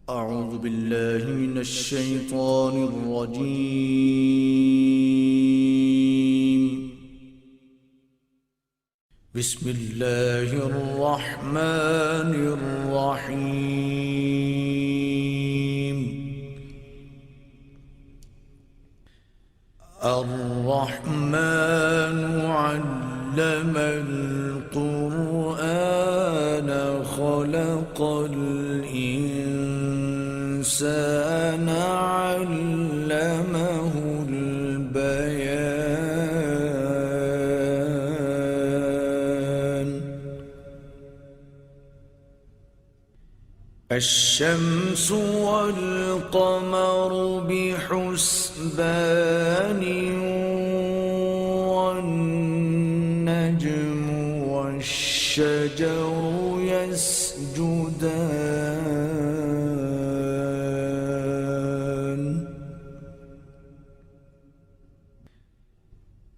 أعوذ بالله من الشيطان الرجيم. بسم الله الرحمن الرحيم. الرحمن علم القرآن خلق الإنسان علمه البيان. الشمس والقمر بحسبان والنجم والشجر يسجدان.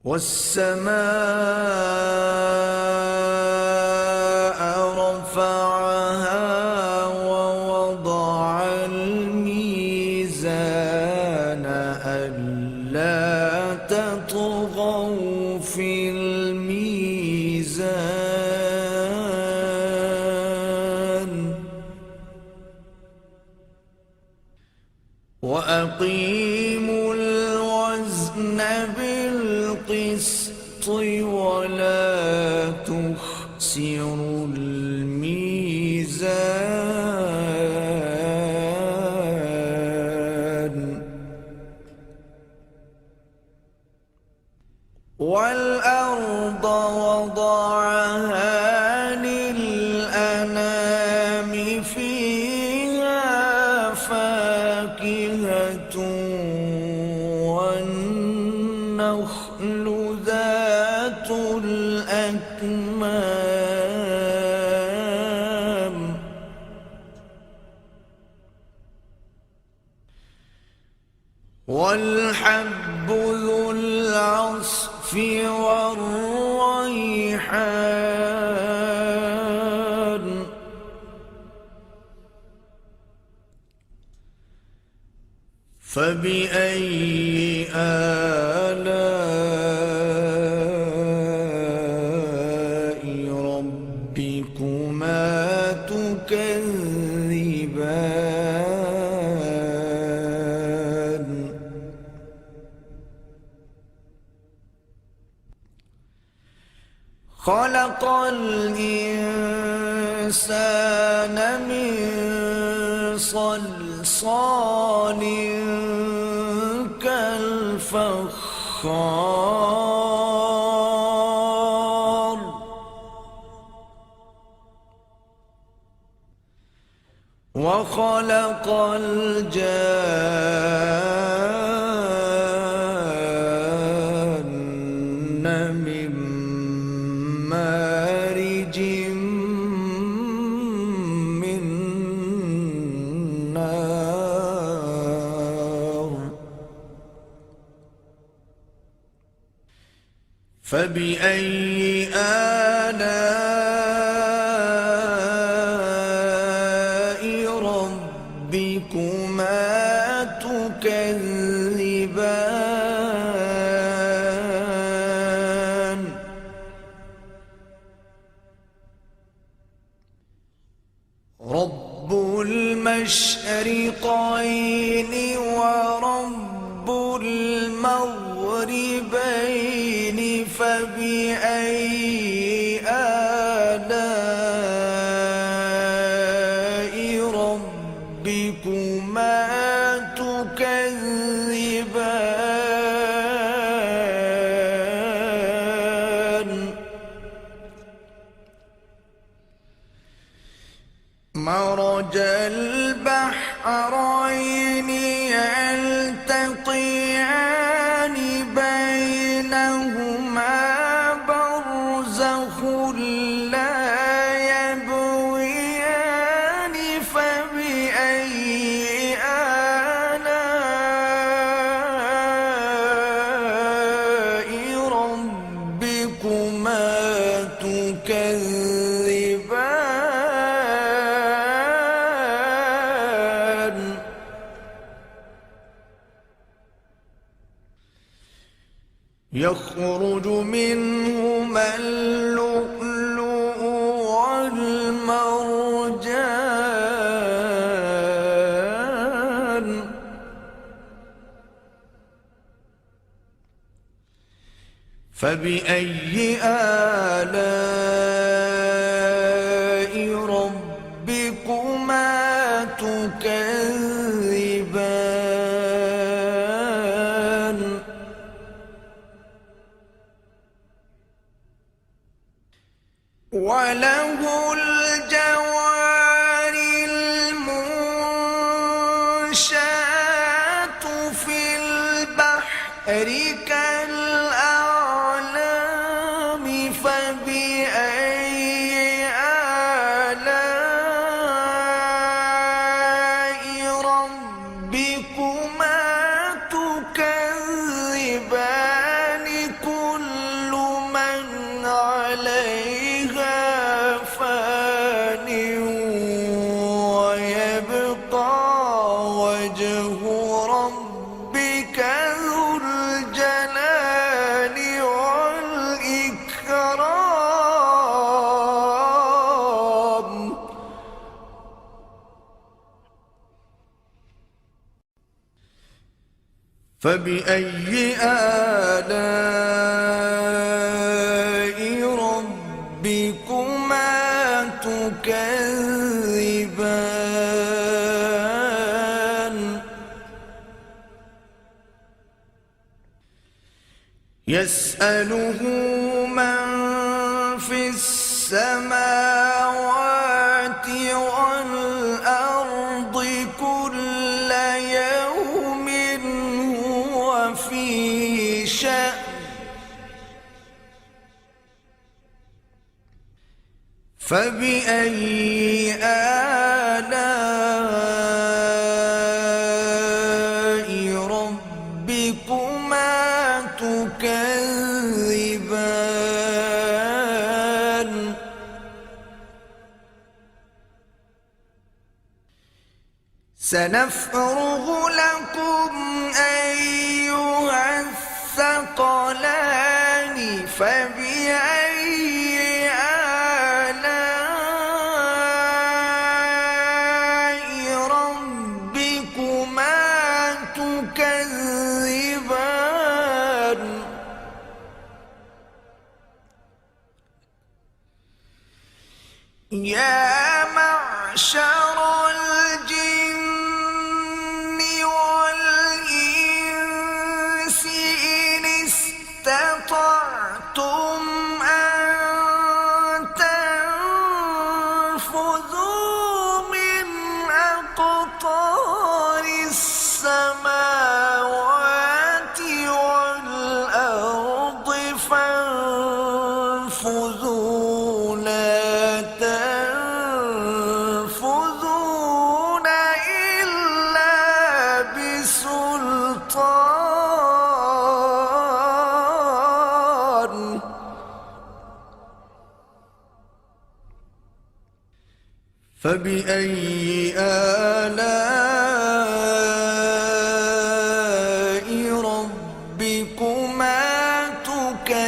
والسماء رفعها ووضع الميزان ألا تطغوا في الميزان وأقيموا الوزن بالقسط ولا تخسروا الميزان. والأرض وضعها للأنام فيها فاكهة والنخل ذات الأكمام والحب ذو العصف والريحان. فبأي آلاء ربكما تكذبان. خلق الإنسان من صلصال كالفخار. وخلق الجان من مارج من نار. فبأي آلاء ربكما تكذبان. رب المشرقين ورب المغربين فبأي آلاء ربكما تكذبان. مرج البحرين يلتقيان بينهما برزخ لا يبغيان. فبأي آلاء ربكما تكذبان. فبأيهما اللؤلؤ والمرجان فبأي آلاء ربكما تكذبان وله الجوار المنشآت في البحر كالأعلام فبأي آلاء ربكما تكذبان كل من عليها فان ويبقى وجه ربك ذو الجلال والإكرام فبأي آلاء ربكما تكذبان يسأله من في السماوات والأرض كل يوم هو في شأن فبأي آلاء ربكما تكذبان سنفرغ لكم أيها الثقلان فبأي آلاء ربكما تكذبان يا معشر الجن والإنس إن استطعتم أن تنفذوا من أقطار السماوات والأرض فانفذوا لا تنفذون إلا بسلطان فبأي آلاء ربكما تكذبان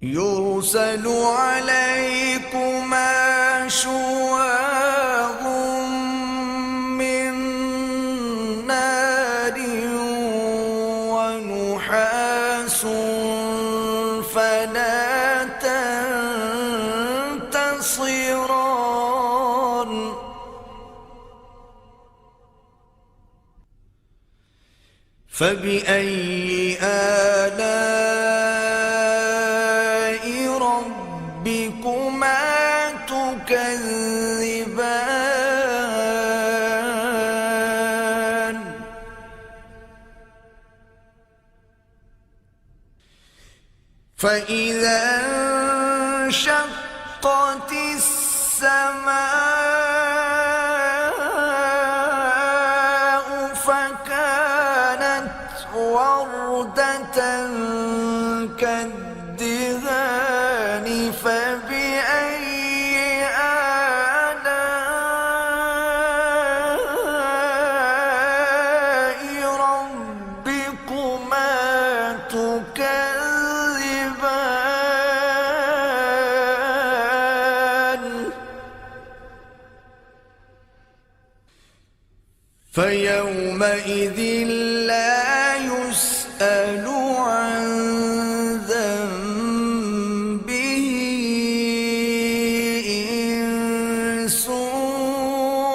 يرسل عليكما شواظ من نار ونحاس فلا تنتصران فبأي آلاء ربكما تكذبان فإذا انشقت السماء فكانت وردة كالدهان فبأي آلاء فيومئذ لا يسأل عن ذنبه إنس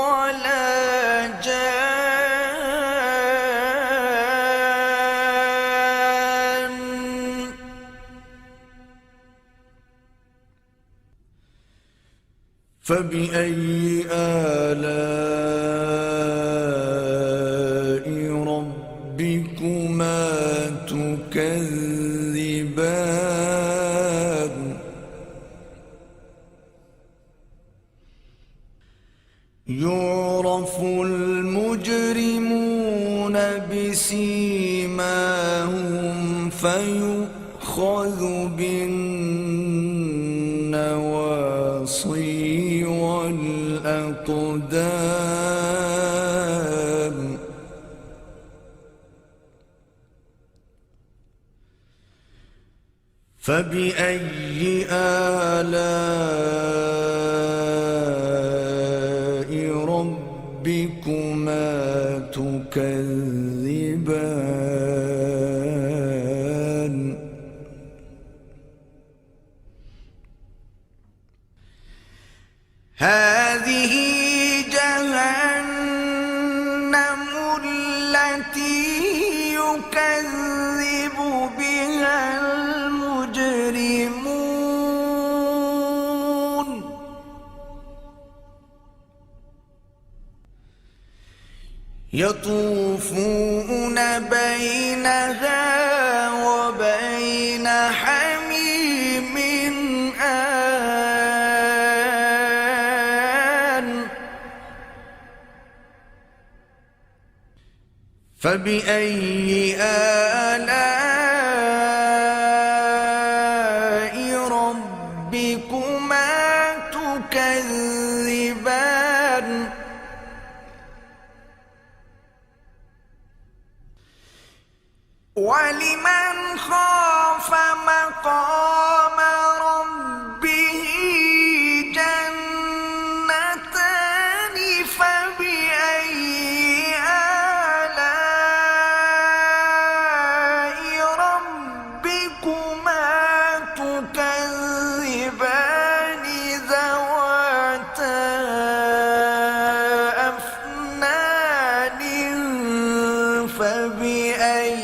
ولا جان. فبأي آلاء ربكما تكذبان. يعرف المجرمون بسيماهم فيؤخذ بالنواصي والأقدام. فبأي آلاء ربكما تكذبان. هذه جهنم التي يكذب بها المجرمون. يطوفون بينها وبين حميم آن. فبأي آلاء ربكما تكذبان. ولمن خاف مقام ربه جنتان. فبأي آلاء ربكما تكذبان ذواتا أفنان. فبأي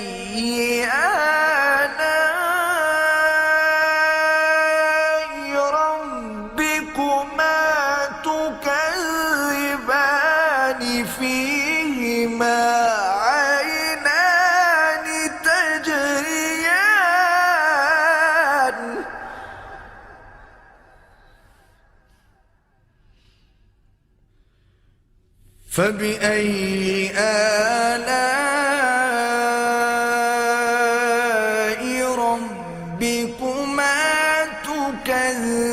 آلاء ربكما تكذبان فيهما عينان تجريان. فبأي آلاء ربكما تكذبان.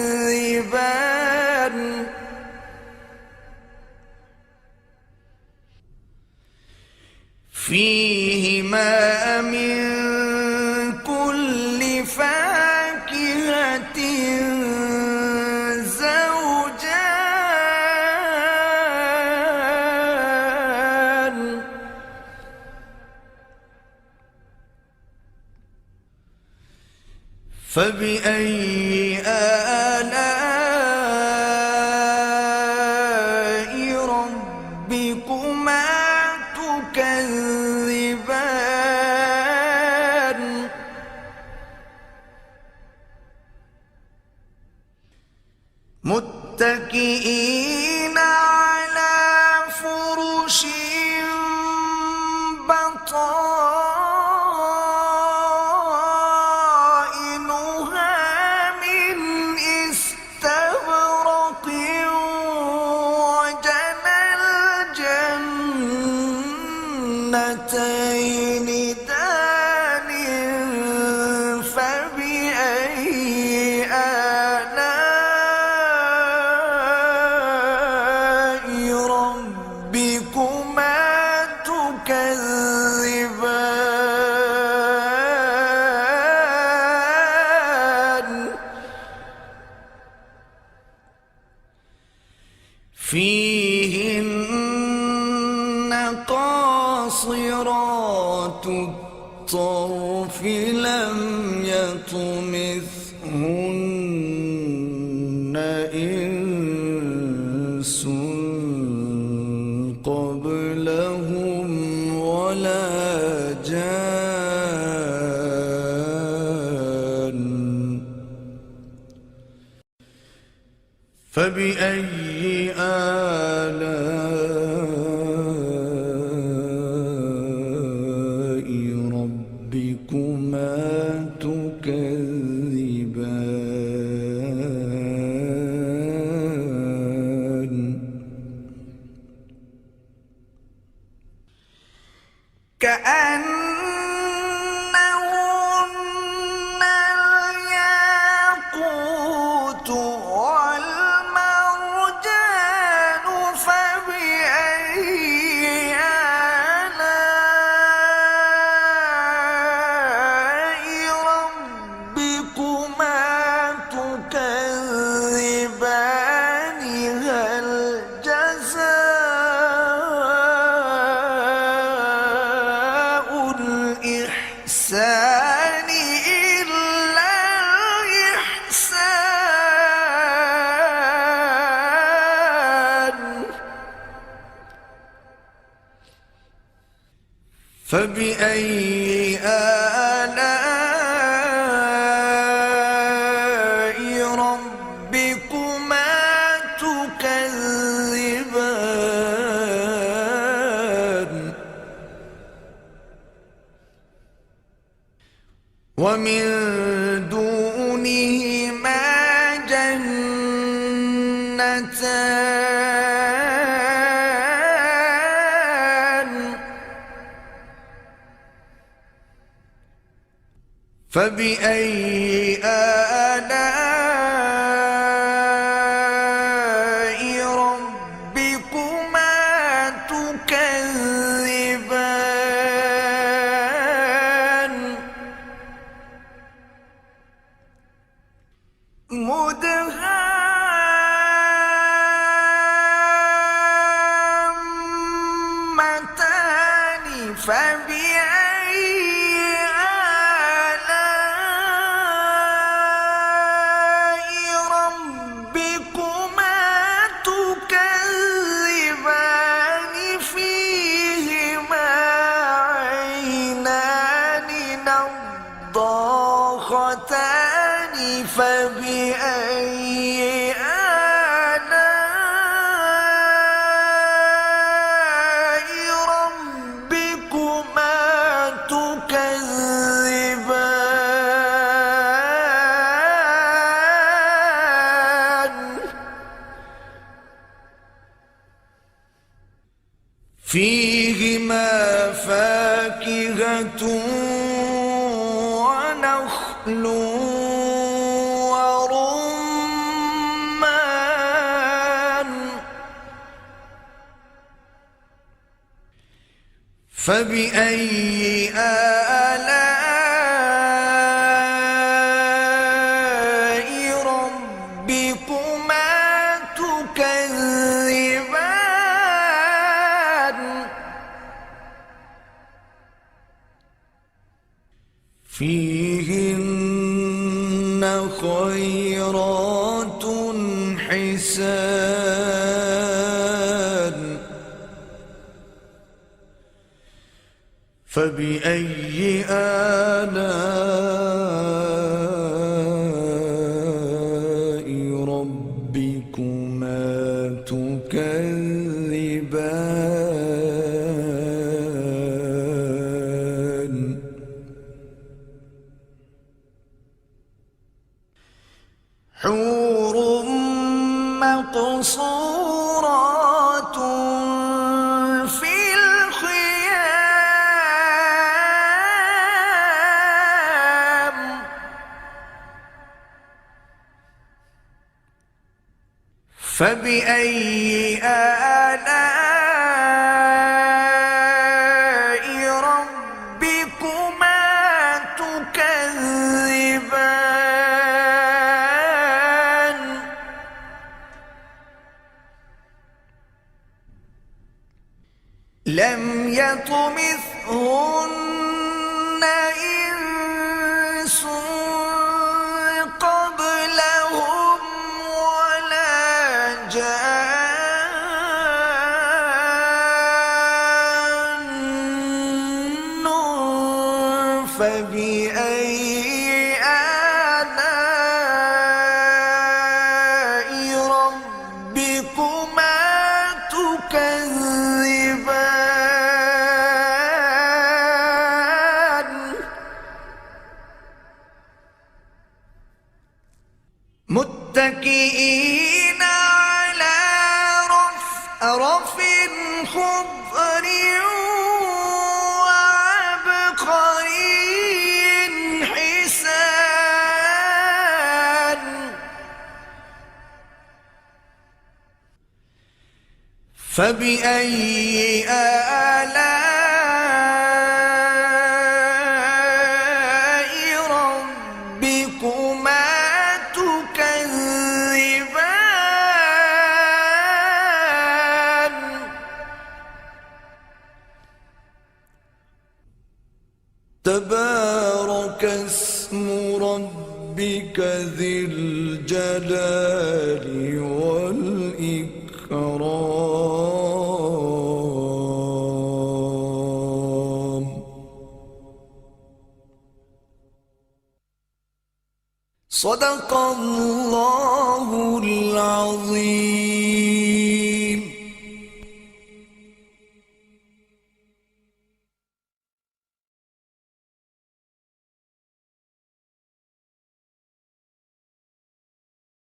فيهما من كل فاكهة زوجان. فبأي آلاء ربكما تكذبان. متكئين على فرش بطائنها من استبرق. وجنى الجنتين دان. فبأي آلاء ربكما تكذبان. فيهن قاصرات الطرف لم يطمثهن إنس قبلهم ولا جان فبأي آلاء ربكما تكذبان كأنهن الياقوت والمرجان فبأي آلاء ربكما تكذبان هل جزاء الإحسان إلا الإحسان فبأي آلاء ربكما تكذبان ومن دونهما جنتان فبأي آلاء ربكما تكذبان مدهامتان فبأي آلاء ربكما تكذبان فيهما عينان نضاختان فبأي آلاء ربكما تكذبان فيهما فاكهة ونخل ورمان فبأي آلاء ربكما تكذبان فيهن خيرات حسان فبأي آلاء ربكما تكذبان حور مقصورات في الخيام فبأي آلاء ربكما تكذبان لم يطمثهن فبأي آلاء ربكما تكذبان متكئين على رفرف خضر وعبقري حسان فبأي آلاء ربكما تكذبان تبارك اسم ربك ذي الجلال والإكرام صدق الله العظيم.